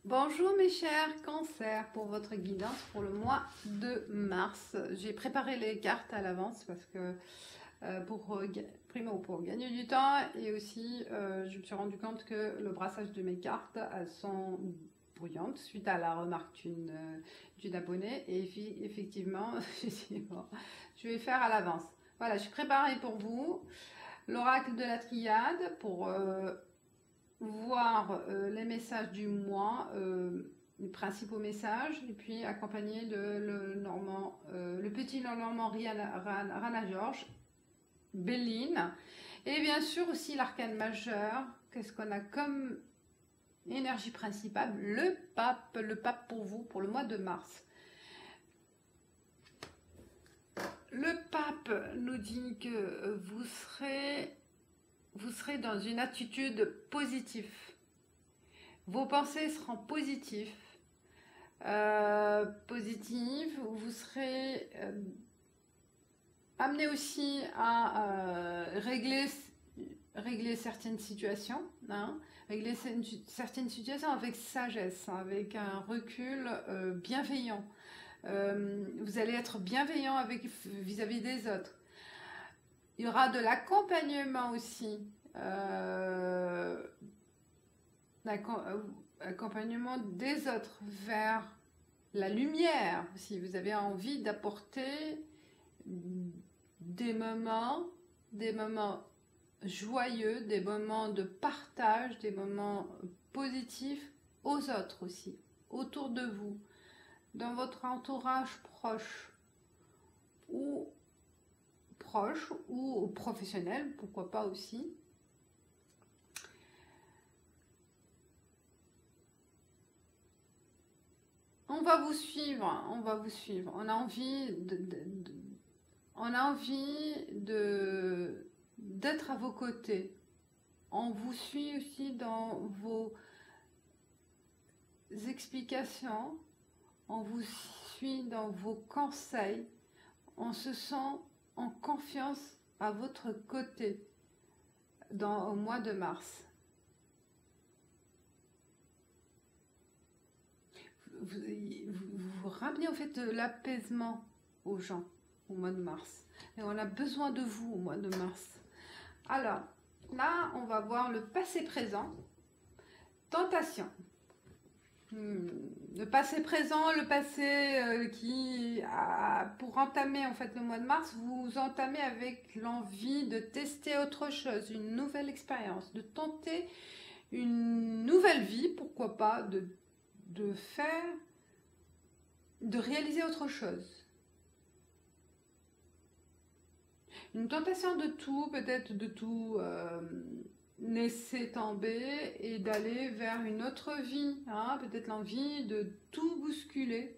Bonjour mes chers cancers, pour votre guidance pour le mois de mars. J'ai préparé les cartes à l'avance parce que primo pour gagner du temps et aussi je me suis rendu compte que le brassage de mes cartes elles sont brouillantes suite à la remarque d'une abonnée et effectivement j'ai dit, bon, je vais faire à l'avance. Voilà, je suis préparée pour vous l'oracle de la triade pour voir les messages du mois, les principaux messages, et puis accompagné de le petit normand Rana George, Béline, et bien sûr aussi l'arcane majeur. Qu'est-ce qu'on a comme énergie principale? Le pape pour vous, pour le mois de mars. Le pape nous dit que vous serez dans une attitude positive. Vos pensées seront positives. Vous serez amené aussi à régler certaines situations, hein, régler certaines situations avec sagesse, avec un recul bienveillant. Vous allez être bienveillant vis-à-vis des autres. Il y aura de l'accompagnement aussi. Accompagnement des autres vers la lumière. Si vous avez envie d'apporter des moments joyeux, des moments de partage, des moments positifs aux autres aussi, autour de vous, dans votre entourage proche ou professionnel, pourquoi pas aussi. On va vous suivre, on va vous suivre. On a envie d'être à vos côtés. On vous suit aussi dans vos explications, on vous suit dans vos conseils. On se sent en confiance à votre côté au mois de mars. Vous ramenez en fait de l'apaisement aux gens au mois de mars. Et on a besoin de vous au mois de mars. Alors, là, on va voir le passé présent. Tentation. Le passé présent, le passé pour entamer en fait le mois de mars, vous entamez avec l'envie de tester autre chose, une nouvelle expérience, de tenter une nouvelle vie, pourquoi pas, de réaliser autre chose. Une tentation de tout, peut-être de tout laisser tomber et d'aller vers une autre vie, hein, peut-être l'envie de tout bousculer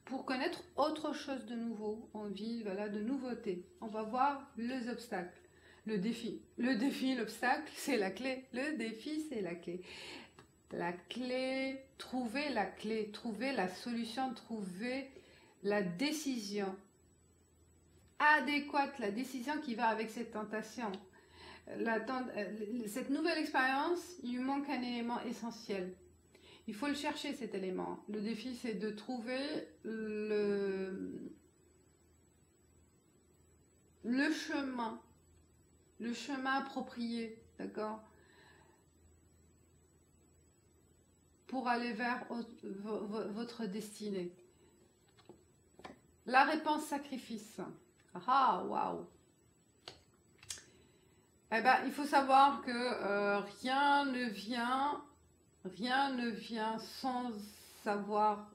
pour connaître autre chose de nouveau, envie de nouveauté. On va voir les obstacles, le défi, l'obstacle, c'est la clé, le défi, c'est la clé. La clé, trouver la solution, trouver la décision adéquate, la décision qui va avec cette tentation. Cette nouvelle expérience, il lui manque un élément essentiel. Il faut le chercher, cet élément. Le défi, c'est de trouver le chemin approprié, d'accord, pour aller vers votre destinée. La réponse sacrifice. Ah, waouh! Eh ben, il faut savoir que rien ne vient sans savoir,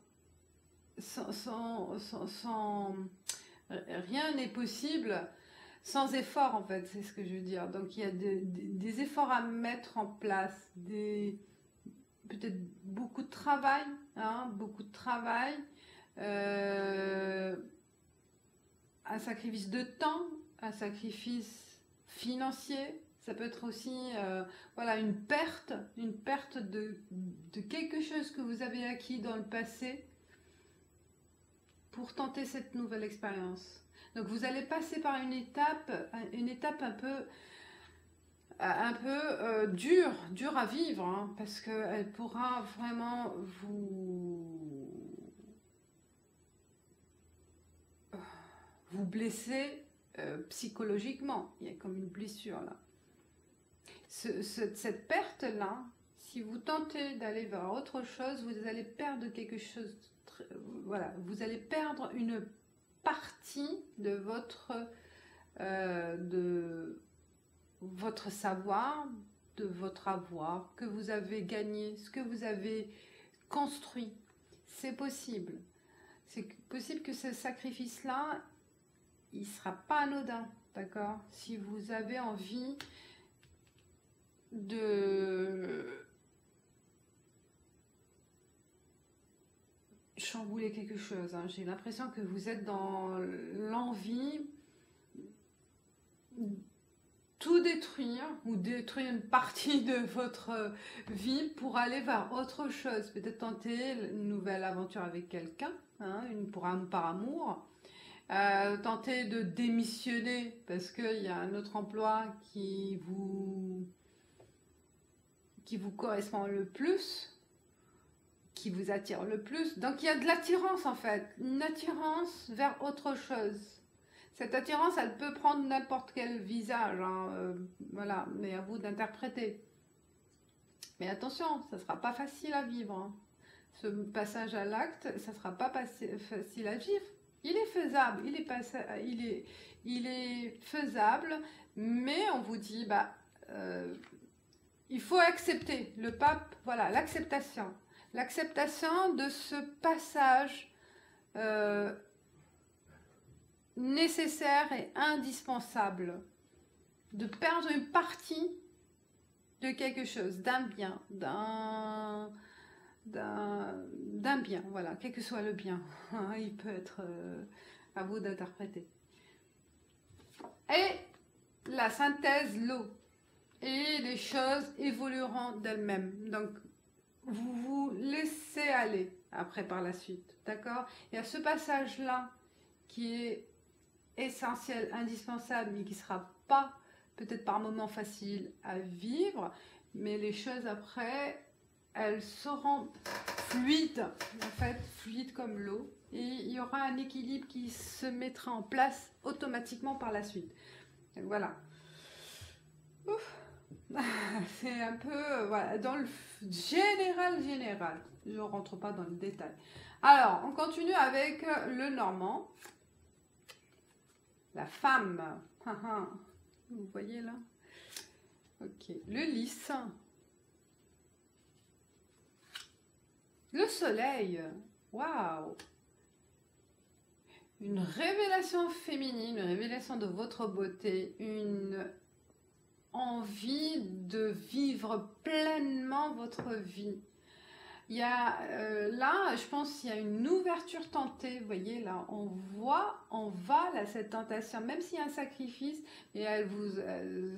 rien n'est possible sans effort, en fait, c'est ce que je veux dire. Donc il y a des efforts à mettre en place, peut-être beaucoup de travail, hein, un sacrifice de temps, un sacrifice financier. Ça peut être aussi une perte de quelque chose que vous avez acquis dans le passé pour tenter cette nouvelle expérience. Donc vous allez passer par une étape un peu dur à vivre, hein, parce qu'elle pourra vraiment vous blesser psychologiquement. Il y a comme une blessure là. Cette perte-là, si vous tentez d'aller vers autre chose, vous allez perdre quelque chose. Voilà, vous allez perdre une partie de votre savoir, de votre avoir que vous avez gagné, ce que vous avez construit. C'est possible. C'est possible que ce sacrifice-là, il ne sera pas anodin, d'accord? Si vous avez envie de chambouler quelque chose, hein. J'ai l'impression que vous êtes dans l'envie tout détruire ou détruire une partie de votre vie pour aller vers autre chose. Peut-être tenter une nouvelle aventure avec quelqu'un, hein, par amour. Tenter de démissionner parce qu'il y a un autre emploi qui vous correspond le plus, qui vous attire le plus. Donc il y a de l'attirance en fait, une attirance vers autre chose. Cette attirance, elle peut prendre n'importe quel visage, hein, voilà, mais à vous d'interpréter. Mais attention, ça ne sera pas facile à vivre, hein. Ce passage à l'acte, ça ne sera pas facile à vivre. Il est faisable, il est faisable, mais on vous dit, il faut accepter. Le pape, voilà, l'acceptation. L'acceptation de ce passage nécessaire et indispensable. De perdre une partie de quelque chose, d'un bien, d'un bien, voilà, quel que soit le bien. Il peut être à vous d'interpréter. Et la synthèse, l'eau. Et les choses évolueront d'elles-mêmes. Donc, vous vous laissez aller après par la suite. D'accord? Il y a ce passage-là qui est essentiel, indispensable, mais qui ne sera pas peut-être par moments facile à vivre. Mais les choses après, elles seront fluides, en fait, fluides comme l'eau. Et il y aura un équilibre qui se mettra en place automatiquement par la suite. Donc, voilà. Ouf. C'est un peu, voilà, dans le général. Je ne rentre pas dans le détail. Alors, on continue avec le normand. La femme. Vous voyez là? Ok. Le lys. Le soleil. Waouh! Une révélation féminine, une révélation de votre beauté, une envie de vivre pleinement votre vie. Il y a là, je pense qu'il y a une ouverture tentée. Vous voyez là, on va là, cette tentation, même s'il y a un sacrifice, et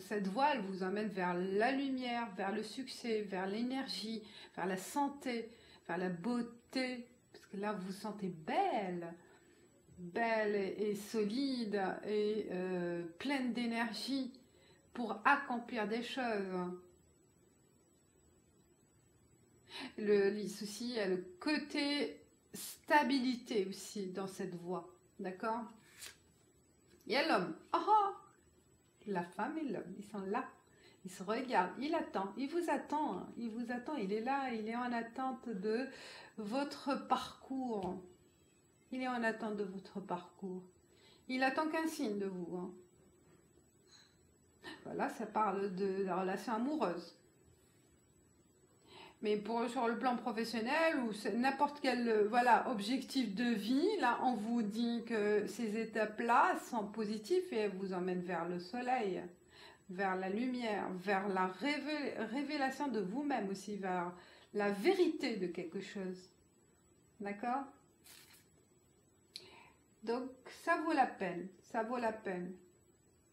cette voie, elle vous emmène vers la lumière, vers le succès, vers l'énergie, vers la santé, vers la beauté, parce que là, vous vous sentez belle et solide et pleine d'énergie pour accomplir des choses. Le lys aussi, il y a le côté stabilité aussi dans cette voie, d'accord? Il y a l'homme. La femme et l'homme, ils sont là, ils se regardent, il attend, il vous attend, hein. Il vous attend, il est là, il est en attente de votre parcours. Il est en attente de votre parcours. Il attend qu'un signe de vous, hein. Voilà, ça parle de la relation amoureuse. Mais sur le plan professionnel ou n'importe quel objectif de vie, là, on vous dit que ces étapes-là sont positives et elles vous emmènent vers le soleil, vers la lumière, vers la révélation de vous-même aussi, vers la vérité de quelque chose. D'accord? Donc, ça vaut la peine, ça vaut la peine.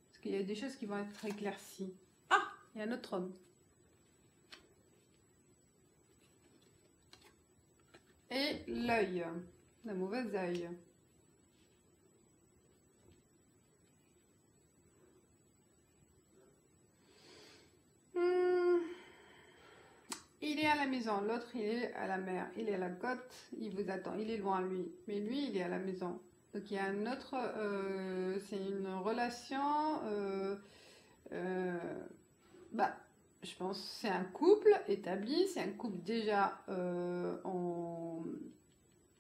Parce qu'il y a des choses qui vont être éclaircies. Ah, il y a un autre homme. Et l'œil, le mauvais œil. il est à la maison, l'autre il est à la mer, il est à la côte, il vous attend, il est loin lui, mais lui il est à la maison. Donc il y a un autre, c'est une relation, euh, bah, je pense que c'est un couple établi, c'est un couple déjà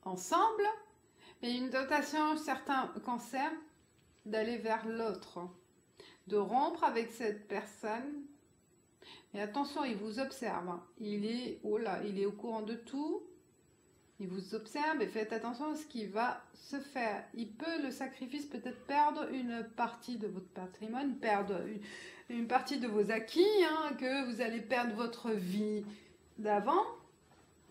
ensemble, mais une tentation, certains cancers, d'aller vers l'autre, de rompre avec cette personne. Mais attention, il vous observe, hein. Il est, oh là, il est au courant de tout. Il vous observe et faites attention à ce qui va se faire. Il peut, le sacrifice, peut-être perdre une partie de votre patrimoine, perdre une partie de vos acquis, hein, que vous allez perdre votre vie d'avant,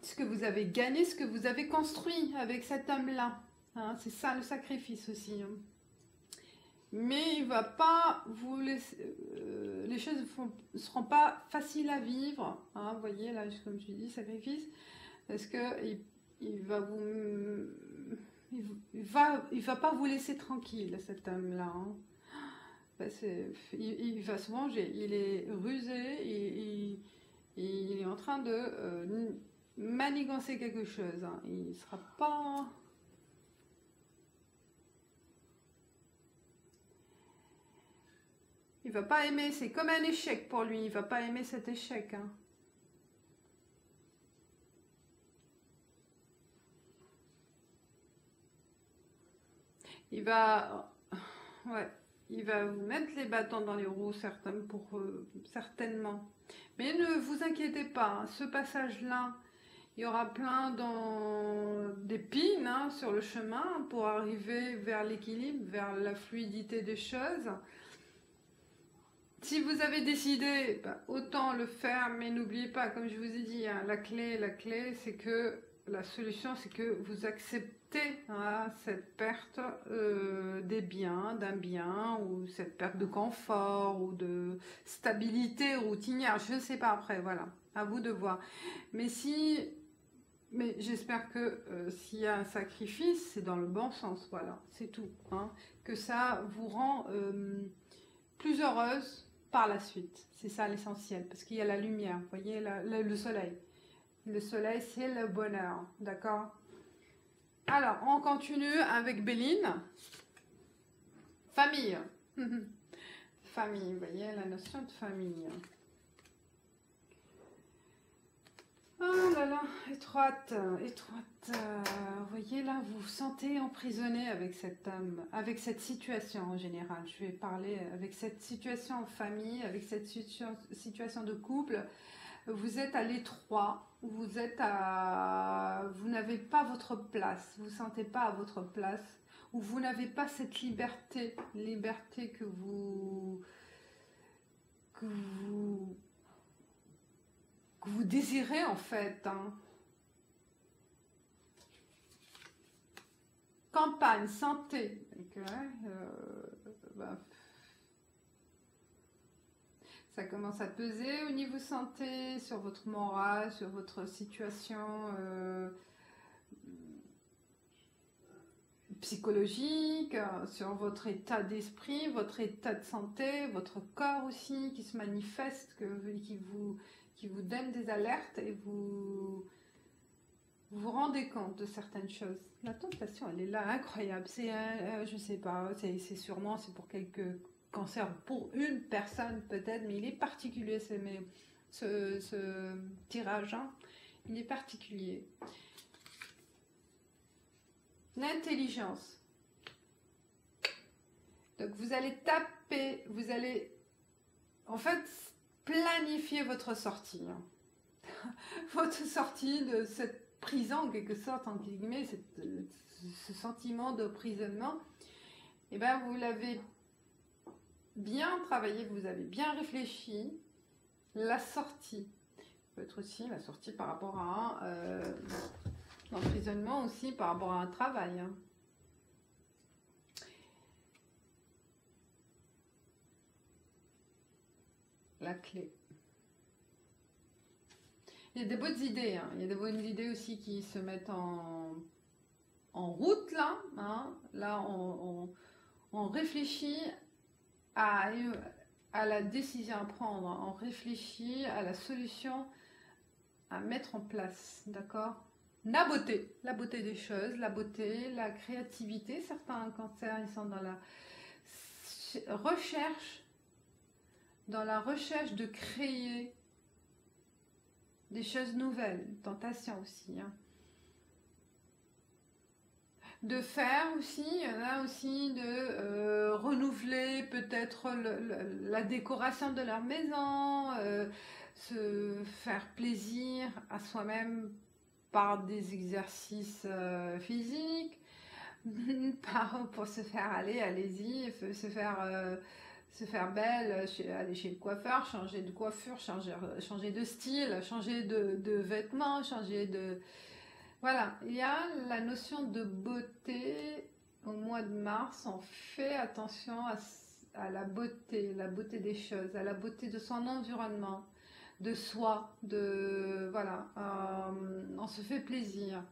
ce que vous avez gagné, ce que vous avez construit avec cet homme-là. Hein, c'est ça le sacrifice aussi. Hein. Mais il va pas vous laisser, les choses ne seront pas faciles à vivre. Hein, vous voyez, là, comme je dis, sacrifice, parce que il va vous, il va pas vous laisser tranquille, cet homme-là. Hein. Ben, il va se venger. Il est rusé, il est en train de manigancer quelque chose. Hein. Il sera pas. Il va pas aimer, c'est comme un échec pour lui, il va pas aimer cet échec. Hein. Il va, ouais, il va vous mettre les bâtons dans les roues, certainement. Mais ne vous inquiétez pas, hein, ce passage-là, il y aura plein d'épines hein, sur le chemin pour arriver vers l'équilibre, vers la fluidité des choses. Si vous avez décidé, bah, autant le faire, mais n'oubliez pas, comme je vous ai dit, hein, la clé, c'est que la solution, c'est que vous acceptez hein, cette perte des biens, d'un bien, ou cette perte de confort, ou de stabilité routinière, je ne sais pas après, voilà, à vous de voir. Mais j'espère que s'il y a un sacrifice, c'est dans le bon sens, voilà, c'est tout. Hein, que ça vous rend plus heureuse par la suite. C'est ça l'essentiel, parce qu'il y a la lumière, vous voyez, le soleil. Le soleil, c'est le bonheur, d'accord? Alors, on continue avec Béline. Famille. Famille, vous voyez, la notion de famille. Oh là là, étroite. Vous voyez là, vous vous sentez emprisonné avec cet homme, avec cette situation en général. Je vais parler avec cette situation en famille, avec cette situation de couple. Vous êtes à l'étroit, vous n'avez pas votre place, vous ne vous sentez pas à votre place, ou vous n'avez pas cette liberté que vous désirez en fait. Hein. Campagne, santé. Okay. Bah, ça commence à peser au niveau santé, sur votre morale, sur votre situation psychologique, sur votre état d'esprit, votre état de santé, votre corps aussi qui se manifeste, qui vous donne des alertes et vous vous rendez compte de certaines choses. La tentation, elle est là, incroyable. C'est, je sais pas, c'est sûrement, c'est pour quelques cancers, pour une personne peut-être, mais il est particulier, ce tirage, hein, il est particulier. L'intelligence. Donc vous allez taper, vous allez en fait planifier votre sortie. Hein. Votre sortie de cette prison, en quelque sorte, entre guillemets, ce sentiment d'emprisonnement, et ben vous l'avez bien travaillé, vous avez bien réfléchi. La sortie peut être aussi la sortie par rapport à l'emprisonnement aussi par rapport à un travail. Hein. La clé. Il y a des bonnes idées, hein. Il y a des bonnes idées aussi qui se mettent en route là. Hein. Là, on réfléchit à la décision à prendre, on réfléchit à la solution à mettre en place, d'accord? La beauté des choses, la beauté, la créativité. Certains cancers, ils sont recherche, dans la recherche de créer des choses nouvelles, tentation aussi, hein. De faire aussi, il y en a aussi de renouveler peut-être la décoration de leur maison, se faire plaisir à soi-même par des exercices physiques, pour se faire allez-y, se faire belle, aller chez le coiffeur, changer de coiffure, changer de style, changer de vêtements, changer de... Voilà, il y a la notion de beauté au mois de mars. On fait attention à la beauté des choses, à la beauté de son environnement, de soi, voilà, on se fait plaisir.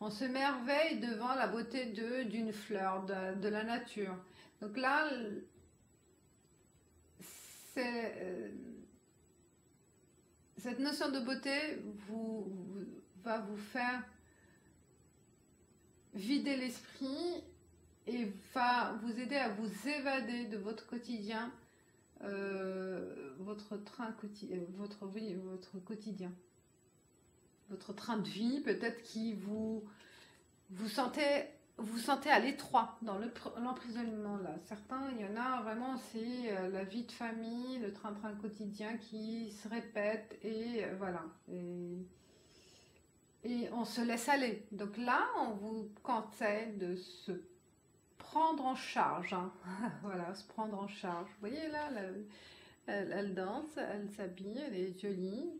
On se merveille devant la beauté d'une fleur, de la nature. Donc là, cette notion de beauté va vous faire vider l'esprit et va vous aider à vous évader de votre quotidien, votre quotidien, votre train de vie, peut-être qui vous sentez à l'étroit dans l'emprisonnement là. Certains, il y en a vraiment, c'est la vie de famille, le train-train quotidien qui se répète et voilà. Et on se laisse aller. Donc là, on vous conseille de se prendre en charge, hein. Voilà, se prendre en charge. Vous voyez là, elle danse, elle s'habille, elle est jolie,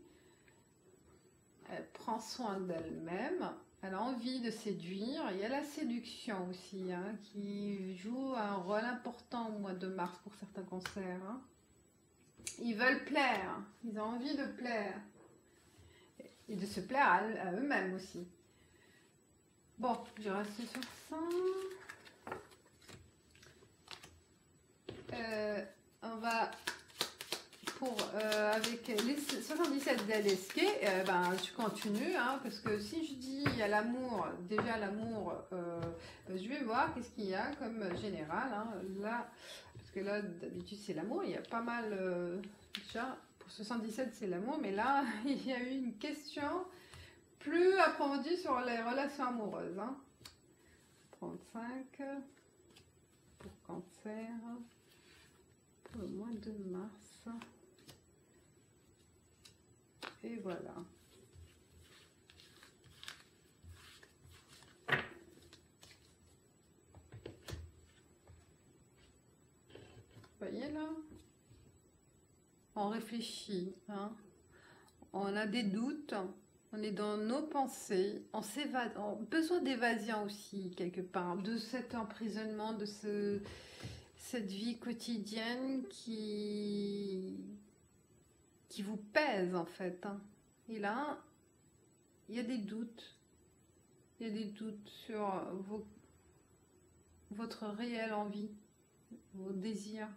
elle prend soin d'elle-même, elle a envie de séduire. Il y a la séduction aussi, hein, qui joue un rôle important au mois de mars pour certains cancers, hein. Ils veulent plaire, ils ont envie de plaire. Et de se plaire à eux-mêmes aussi. Bon, je reste sur ça. On va avec les 77 d'Alesquet, je continue, hein, parce que si je dis il y a l'amour, déjà l'amour, je vais voir qu'est-ce qu'il y a comme général, hein, là, parce que là d'habitude c'est l'amour, il y a pas mal déjà. 77 c'est l'amour, mais là il y a eu une question plus approfondie sur les relations amoureuses, hein. 35 pour cancer pour le mois de mars, et voilà. Vous voyez là, on réfléchit, hein. On a des doutes, on est dans nos pensées, on s'évade, on a besoin d'évasion aussi quelque part, de cet emprisonnement, de cette vie quotidienne qui vous pèse en fait, hein. Et là, il y a des doutes, sur votre réelle envie, vos désirs.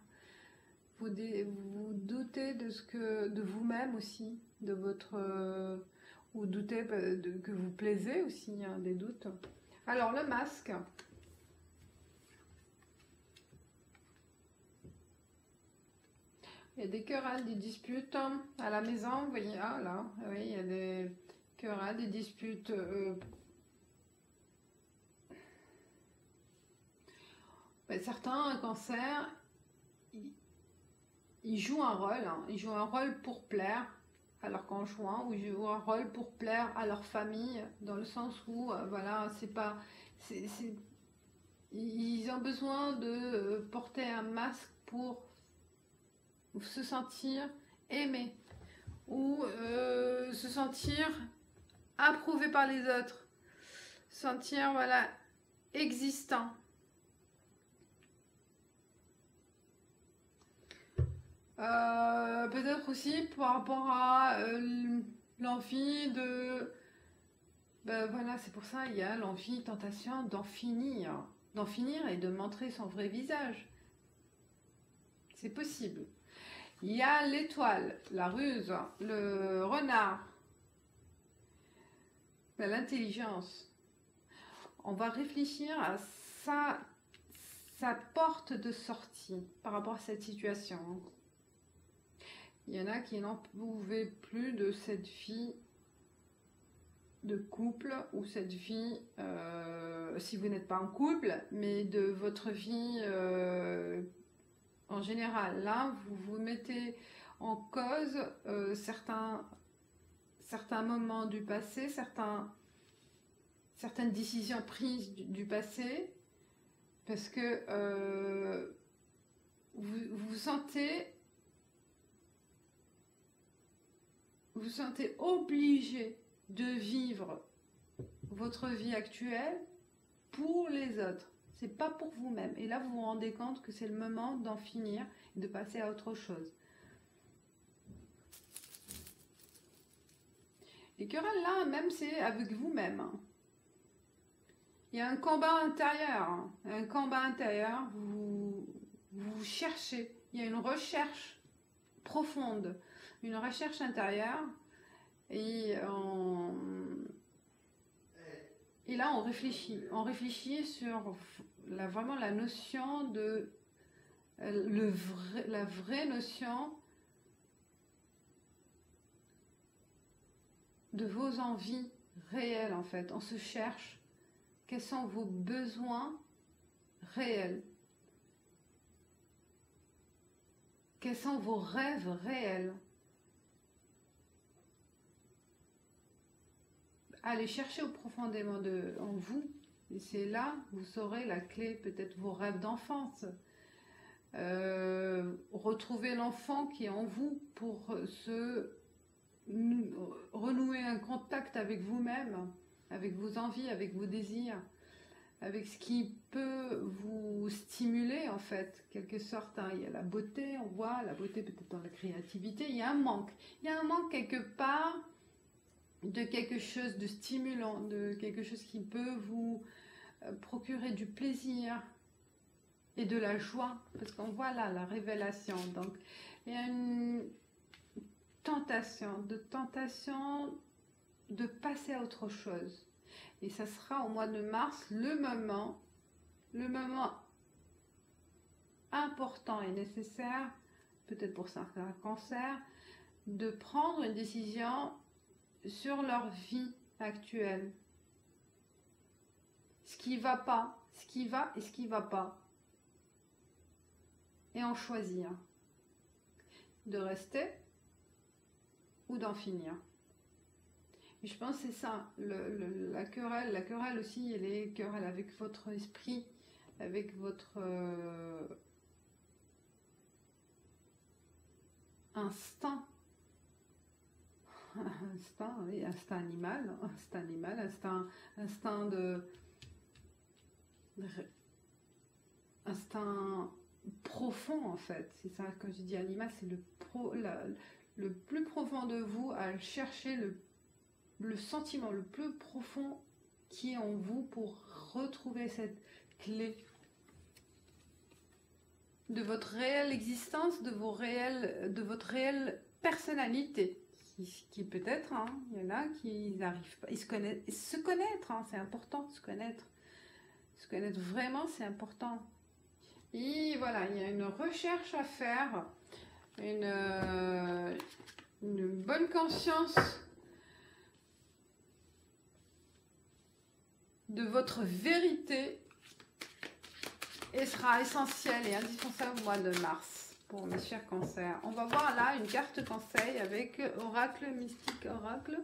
Vous doutez de vous-même aussi, de votre... ou doutez que vous plaisez aussi, hein, des doutes. Alors, le masque. Il y a des querelles, des disputes à la maison, vous voyez, ah là, oui, il y a des querelles, des disputes. Certains cancers, ils jouent un rôle, hein. Ils jouent un rôle pour plaire à leur conjoint, ou ils jouent un rôle pour plaire à leur famille, dans le sens où, voilà, ils ont besoin de porter un masque pour se sentir aimé, ou se sentir approuvé par les autres, sentir, voilà, existant. Peut-être aussi par rapport à l'envie de... voilà, c'est pour ça il y a l'envie, tentation d'en finir et de montrer son vrai visage. C'est possible. Il y a l'étoile, la ruse, le renard, l'intelligence. On va réfléchir à sa porte de sortie par rapport à cette situation. Il y en a qui n'en pouvaient plus de cette vie de couple ou cette vie, si vous n'êtes pas en couple, mais de votre vie en général. Là, vous vous mettez en cause certains moments du passé, certaines décisions prises du passé, parce que vous vous sentez obligé de vivre votre vie actuelle pour les autres. C'est pas pour vous-même. Et là, vous vous rendez compte que c'est le moment d'en finir et de passer à autre chose. Les querelles là, même c'est avec vous-même. Il y a un combat intérieur. Un combat intérieur, vous cherchez. Il y a une recherche profonde. Une recherche intérieure. Et là, on réfléchit. On réfléchit sur vraiment la notion de... la vraie notion de vos envies réelles, en fait. On se cherche. Quels sont vos besoins réels? Quels sont vos rêves réels? Allez chercher profondément en vous, et c'est là que vous saurez la clé, peut-être vos rêves d'enfance. Retrouver l'enfant qui est en vous pour renouer un contact avec vous-même, avec vos envies, avec vos désirs, avec ce qui peut vous stimuler en fait, quelque sorte. Hein. Il y a la beauté, on voit la beauté peut-être dans la créativité, il y a un manque quelque part de quelque chose de stimulant, de quelque chose qui peut vous procurer du plaisir et de la joie, parce qu'on voit là la révélation. Donc il y a une tentation de passer à autre chose. Et ça sera au mois de mars le moment important et nécessaire, peut-être pour certains cancers, de prendre une décision sur leur vie actuelle. Ce qui va pas, ce qui va et ce qui va pas. Et en choisir. De rester ou d'en finir. Et je pense que c'est ça, la querelle aussi, elle est querelle avec votre esprit, avec votre instinct. Instinct, oui, instinct animal, instinct profond en fait. C'est ça, quand je dis animal, c'est le plus profond de vous, à chercher le sentiment le plus profond qui est en vous pour retrouver cette clé de votre réelle existence, de votre réelle personnalité. Qui peut-être, hein, il y en a qui n'arrivent pas, se connaître, hein, c'est important, se connaître vraiment, c'est important. Et voilà, il y a une recherche à faire, une bonne conscience de votre vérité et sera essentielle et indispensable au mois de mars. Pour mes chers cancers. On va voir là une carte conseil avec Oracle, Mystique Oracle.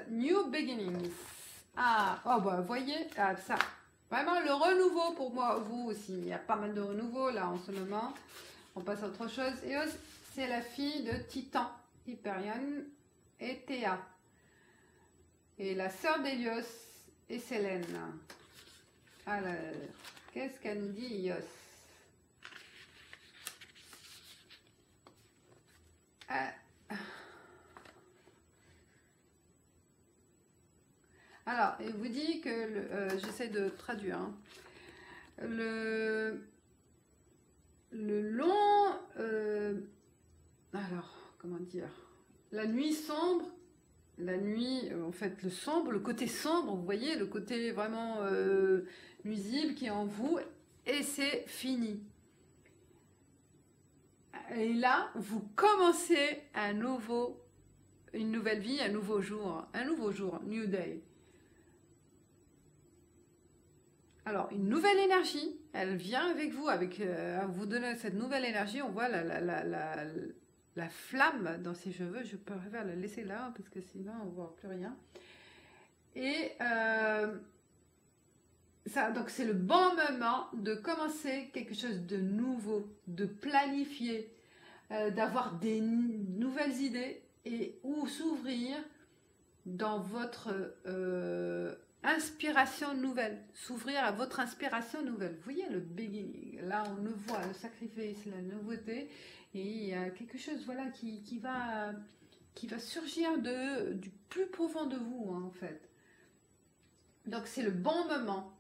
New Beginnings. Ah, oh bah, vous voyez, ça, vraiment le renouveau pour moi, vous aussi. Il y a pas mal de renouveau là en ce moment. On passe à autre chose. Eos, c'est la fille de Titan, Hyperion et Théa. Et la sœur d'Hélios est Sélène. Alors, qu'est-ce qu'elle nous dit, Ios? Alors, il vous dit que, j'essaie de traduire, hein, le long, alors, comment dire, la nuit sombre, la nuit, en fait, le sombre, le côté sombre, vous voyez, le côté vraiment nuisible qui est en vous, et c'est fini. Et là, vous commencez une nouvelle vie, un nouveau jour, new day. Alors, une nouvelle énergie, elle vient avec vous, vous donner cette nouvelle énergie. On voit la flamme dans ses cheveux. Je préfère la laisser là, parce que sinon, on ne voit plus rien. Et donc, c'est le bon moment de commencer quelque chose de nouveau, de planifier, d'avoir des nouvelles idées ou s'ouvrir dans votre inspiration nouvelle, s'ouvrir à votre inspiration nouvelle. Vous voyez le beginning, là on le voit, le sacrifice, la nouveauté, et il y a quelque chose voilà, qui va surgir du plus profond de vous, hein, en fait. Donc c'est le bon moment,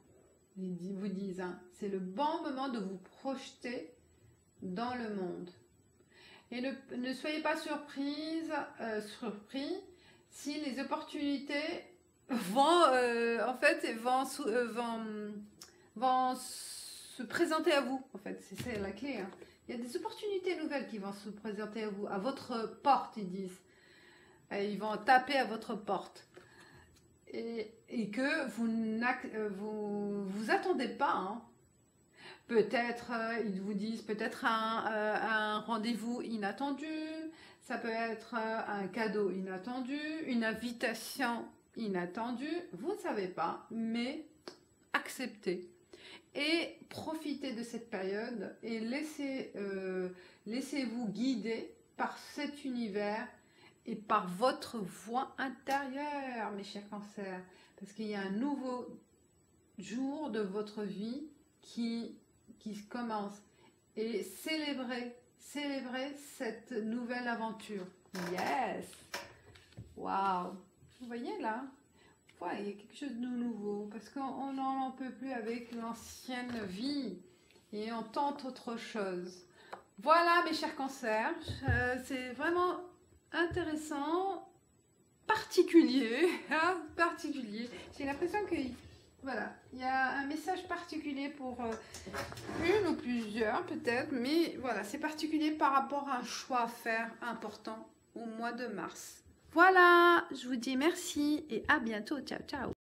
ils vous disent, hein, c'est le bon moment de vous projeter dans le monde. Et ne soyez pas surpris si les opportunités vont se présenter à vous. En fait, c'est la clé. Hein. Il y a des opportunités nouvelles qui vont se présenter à vous, à votre porte, ils disent. Et ils vont taper à votre porte. Et que vous attendez pas. Hein. Peut-être, ils vous disent, peut-être un rendez-vous inattendu. Ça peut être un cadeau inattendu, une invitation inattendue, vous ne savez pas, mais acceptez et profitez de cette période et laissez-vous guider par cet univers et par votre voix intérieure, mes chers cancers, parce qu'il y a un nouveau jour de votre vie qui commence et célébrez cette nouvelle aventure. Yes! Waouh! Vous voyez là, il y a quelque chose de nouveau parce qu'on n'en peut plus avec l'ancienne vie et on tente autre chose. Voilà mes chers cancers, c'est vraiment intéressant, particulier, hein, particulier. J'ai l'impression que voilà, il y a un message particulier pour une ou plusieurs peut-être, mais voilà, c'est particulier par rapport à un choix à faire important au mois de mars. Voilà, je vous dis merci et à bientôt. Ciao, ciao.